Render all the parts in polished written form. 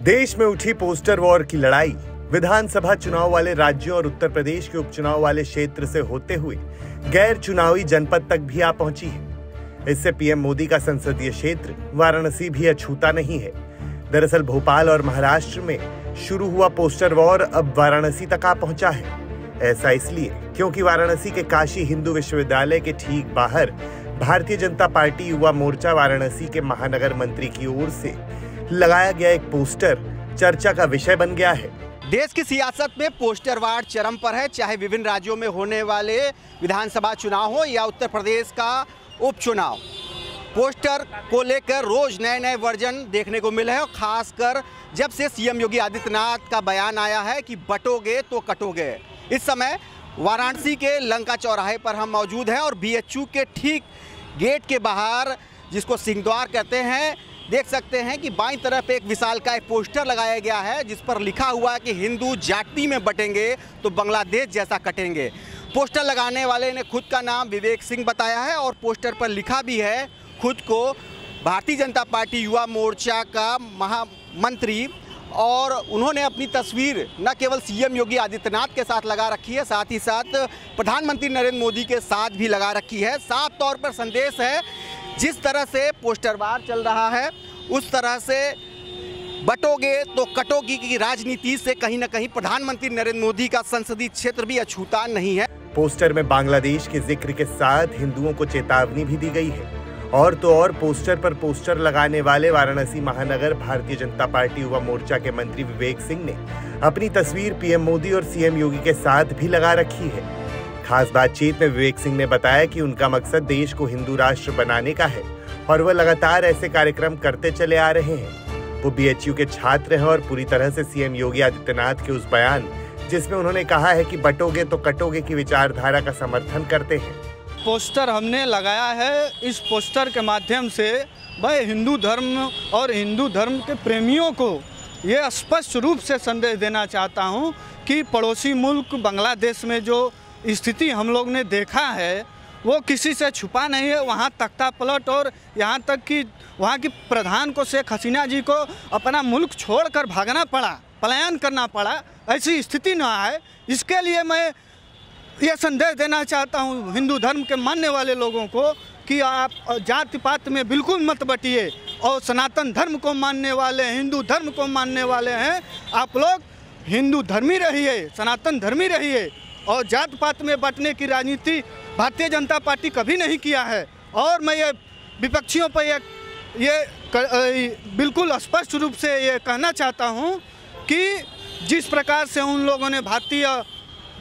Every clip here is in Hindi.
देश में उठी पोस्टर वॉर की लड़ाई विधानसभा चुनाव वाले राज्यों और उत्तर प्रदेश के उपचुनाव वाले क्षेत्र से होते हुए गैर चुनावी जनपद तक भी आ पहुंची है। इससे पीएम मोदी का संसदीय क्षेत्र वाराणसी भी अछूता नहीं है। दरअसल भोपाल और महाराष्ट्र में शुरू हुआ पोस्टर वॉर अब वाराणसी तक आ पहुंचा है। ऐसा इसलिए क्योंकि वाराणसी के काशी हिंदू विश्वविद्यालय के ठीक बाहर भारतीय जनता पार्टी युवा मोर्चा वाराणसी के महानगर मंत्री की ओर से लगाया गया एक पोस्टर चर्चा का विषय बन गया है। देश की सियासत में पोस्टर वार चरम पर है, चाहे विभिन्न राज्यों में होने वाले विधानसभा चुनाव हो या उत्तर प्रदेश का उपचुनाव। पोस्टर को लेकर रोज नए नए वर्जन देखने को मिले हैं और खासकर जब से सीएम योगी आदित्यनाथ का बयान आया है कि बटोगे तो कटोगे। इस समय वाराणसी के लंका चौराहे पर हम मौजूद हैं और बीएचयू के ठीक गेट के बाहर, जिसको सिंहद्वार कहते हैं, देख सकते हैं कि बाईं तरफ एक विशालकाय पोस्टर लगाया गया है जिस पर लिखा हुआ है कि हिंदू जाति में बटेंगे तो बांग्लादेश जैसा कटेंगे। पोस्टर लगाने वाले ने खुद का नाम विवेक सिंह बताया है और पोस्टर पर लिखा भी है खुद को भारतीय जनता पार्टी युवा मोर्चा का महामंत्री, और उन्होंने अपनी तस्वीर न केवल सीएम योगी आदित्यनाथ के साथ लगा रखी है, साथ ही साथ प्रधानमंत्री नरेंद्र मोदी के साथ भी लगा रखी है। साफ तौर पर संदेश है, जिस तरह से पोस्टर वार चल रहा है उस तरह से बटोगे तो कटोगी की राजनीति से कहीं न कहीं प्रधानमंत्री नरेंद्र मोदी का संसदीय क्षेत्र भी अछूता नहीं है। पोस्टर में बांग्लादेश के जिक्र के साथ हिंदुओं को चेतावनी भी दी गई है। और तो और पोस्टर पर पोस्टर लगाने वाले वाराणसी महानगर भारतीय जनता पार्टी युवा मोर्चा के मंत्री विवेक सिंह ने अपनी तस्वीर पीएम मोदी और सीएम योगी के साथ भी लगा रखी है। खास बातचीत में विवेक सिंह ने बताया कि उनका मकसद देश को हिंदू राष्ट्र बनाने का है और वह लगातार ऐसे कार्यक्रम करते चले आ रहे हैं। वो बीएचयू के छात्र हैं और पूरी तरह से सीएम योगी आदित्यनाथ के उस बयान जिसमें उन्होंने कहा है कि बटोगे तो कटोगे की विचारधारा का समर्थन करते हैं। पोस्टर हमने लगाया है, इस पोस्टर के माध्यम से मैं हिंदू धर्म और हिंदू धर्म के प्रेमियों को ये स्पष्ट रूप से संदेश देना चाहता हूँ कि पड़ोसी मुल्क बांग्लादेश में जो स्थिति हम लोग ने देखा है वो किसी से छुपा नहीं है। वहाँ तख्ता पलट और यहाँ तक कि वहाँ की प्रधान को, शेख हसीना जी को अपना मुल्क छोड़कर भागना पड़ा, पलायन करना पड़ा, ऐसी स्थिति न आए, इसके लिए मैं ये संदेश देना चाहता हूँ हिंदू धर्म के मानने वाले लोगों को कि आप जाति पात में बिल्कुल मत बटिए और सनातन धर्म को मानने वाले, हिंदू धर्म को मानने वाले हैं, आप लोग हिंदू धर्मी रहिए, सनातन धर्मी रहिए और जात पात में बंटने की राजनीति भारतीय जनता पार्टी कभी नहीं किया है। और मैं ये विपक्षियों पर ये बिल्कुल स्पष्ट रूप से ये कहना चाहता हूँ कि जिस प्रकार से उन लोगों ने भारतीय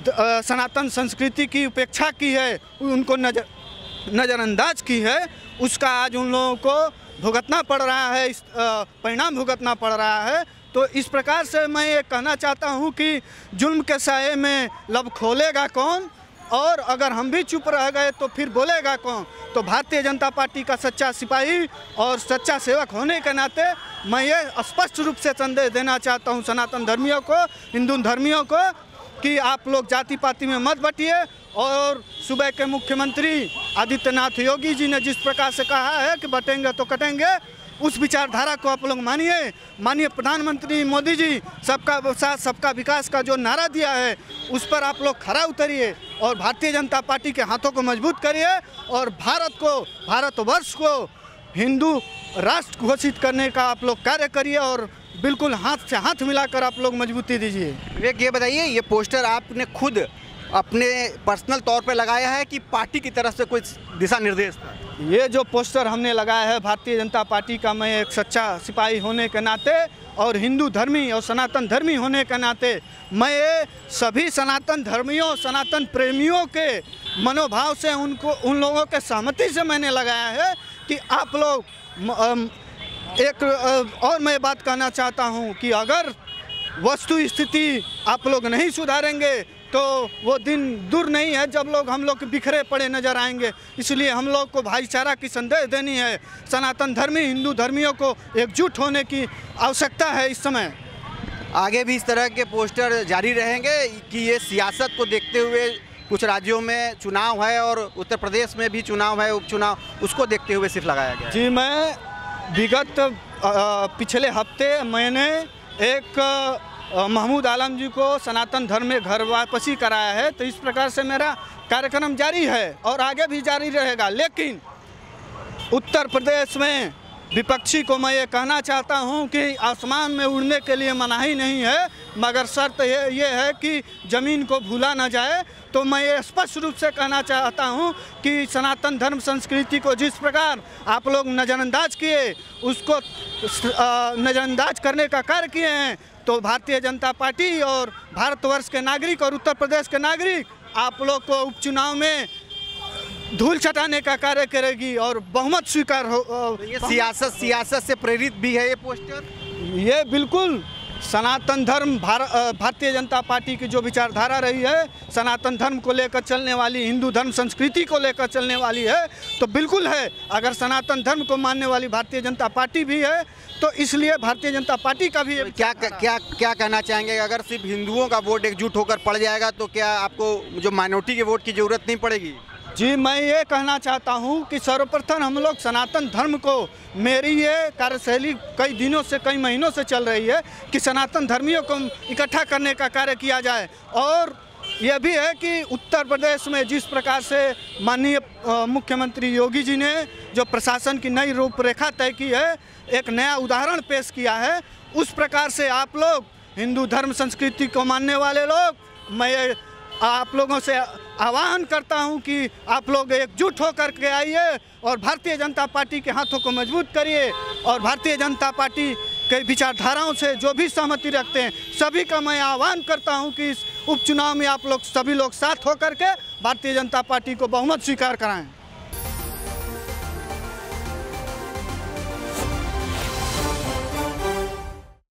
सनातन संस्कृति की उपेक्षा की है, उनको नज़रअंदाज की है, उसका आज उन लोगों को भुगतना पड़ रहा है, परिणाम भुगतना पड़ रहा है। तो इस प्रकार से मैं ये कहना चाहता हूँ कि जुल्म के साये में लब खोलेगा कौन, और अगर हम भी चुप रह गए तो फिर बोलेगा कौन। तो भारतीय जनता पार्टी का सच्चा सिपाही और सच्चा सेवक होने के नाते मैं ये स्पष्ट रूप से संदेश देना चाहता हूँ सनातन धर्मियों को, हिंदू धर्मियों को, कि आप लोग जाति पाति में मत बटिए। और सूबे के मुख्यमंत्री आदित्यनाथ योगी जी ने जिस प्रकार से कहा है कि बटेंगे तो कटेंगे, उस विचारधारा को आप लोग मानिए। माननीय प्रधानमंत्री मोदी जी सबका साथ सबका विकास का जो नारा दिया है उस पर आप लोग खरा उतरिए और भारतीय जनता पार्टी के हाथों को मजबूत करिए और भारतवर्ष को हिंदू राष्ट्र घोषित करने का आप लोग कार्य करिए और बिल्कुल हाथ से हाथ मिलाकर आप लोग मजबूती दीजिए। विवेक, ये बताइए, ये पोस्टर आपने खुद अपने पर्सनल तौर पे लगाया है कि पार्टी की तरफ से कोई दिशा निर्देश था? ये जो पोस्टर हमने लगाया है भारतीय जनता पार्टी का, मैं एक सच्चा सिपाही होने के नाते और हिंदू धर्मी और सनातन धर्मी होने के नाते मैं ये सभी सनातन धर्मियों, सनातन प्रेमियों के मनोभाव से उन लोगों के सहमति से मैंने लगाया है कि आप लोग और मैं बात कहना चाहता हूँ कि अगर वस्तु स्थिति आप लोग नहीं सुधारेंगे तो वो दिन दूर नहीं है जब हम लोग बिखरे पड़े नजर आएंगे। इसलिए हम लोग को भाईचारा की संदेश देनी है। सनातन धर्मी, हिंदू धर्मियों को एकजुट होने की आवश्यकता है इस समय। आगे भी इस तरह के पोस्टर जारी रहेंगे कि ये सियासत को देखते हुए, कुछ राज्यों में चुनाव है और उत्तर प्रदेश में भी चुनाव है, उपचुनाव, उसको देखते हुए सिर्फ लगाया गया? जी, मैं विगत पिछले हफ्ते मैंने एक महमूद आलम जी को सनातन धर्म में घर वापसी कराया है। तो इस प्रकार से मेरा कार्यक्रम जारी है और आगे भी जारी रहेगा। लेकिन उत्तर प्रदेश में विपक्षी को मैं ये कहना चाहता हूँ कि आसमान में उड़ने के लिए मनाही नहीं है, मगर शर्त ये है कि ज़मीन को भूला ना जाए। तो मैं ये स्पष्ट रूप से कहना चाहता हूँ कि सनातन धर्म संस्कृति को जिस प्रकार आप लोग नज़रअंदाज किए, उसको नज़रअंदाज करने का कार्य किए हैं, तो भारतीय जनता पार्टी और भारतवर्ष के नागरिक और उत्तर प्रदेश के नागरिक आप लोग को उपचुनाव में धूल चटाने का कार्य करेगी और बहुमत स्वीकार हो। ये सियासत से प्रेरित भी है ये पोस्टर। ये बिल्कुल सनातन धर्म भारतीय जनता पार्टी की जो विचारधारा रही है, सनातन धर्म को लेकर चलने वाली, हिंदू धर्म संस्कृति को लेकर चलने वाली है, तो बिल्कुल है। अगर सनातन धर्म को मानने वाली भारतीय जनता पार्टी भी है, तो इसलिए भारतीय जनता पार्टी का भी क्या कहना चाहेंगे? अगर सिर्फ हिंदुओं का वोट एकजुट होकर पड़ जाएगा तो क्या आपको जो माइनॉरिटी के वोट की जरूरत नहीं पड़ेगी? जी, मैं ये कहना चाहता हूँ कि सर्वप्रथम हम लोग सनातन धर्म को, मेरी ये कार्यशैली कई दिनों से, कई महीनों से चल रही है कि सनातन धर्मियों को इकट्ठा करने का कार्य किया जाए। और यह भी है कि उत्तर प्रदेश में जिस प्रकार से माननीय मुख्यमंत्री योगी जी ने जो प्रशासन की नई रूपरेखा तय की है, एक नया उदाहरण पेश किया है, उस प्रकार से आप लोग हिंदू धर्म संस्कृति को मानने वाले लोग, मैं आप लोगों से आह्वान करता हूं कि आप लोग एकजुट होकर के आइए और भारतीय जनता पार्टी के हाथों को मजबूत करिए। और भारतीय जनता पार्टी के विचारधाराओं से जो भी सहमति रखते हैं, सभी का मैं आह्वान करता हूं कि इस उपचुनाव में आप लोग सभी लोग साथ होकर के भारतीय जनता पार्टी को बहुमत स्वीकार कराएं।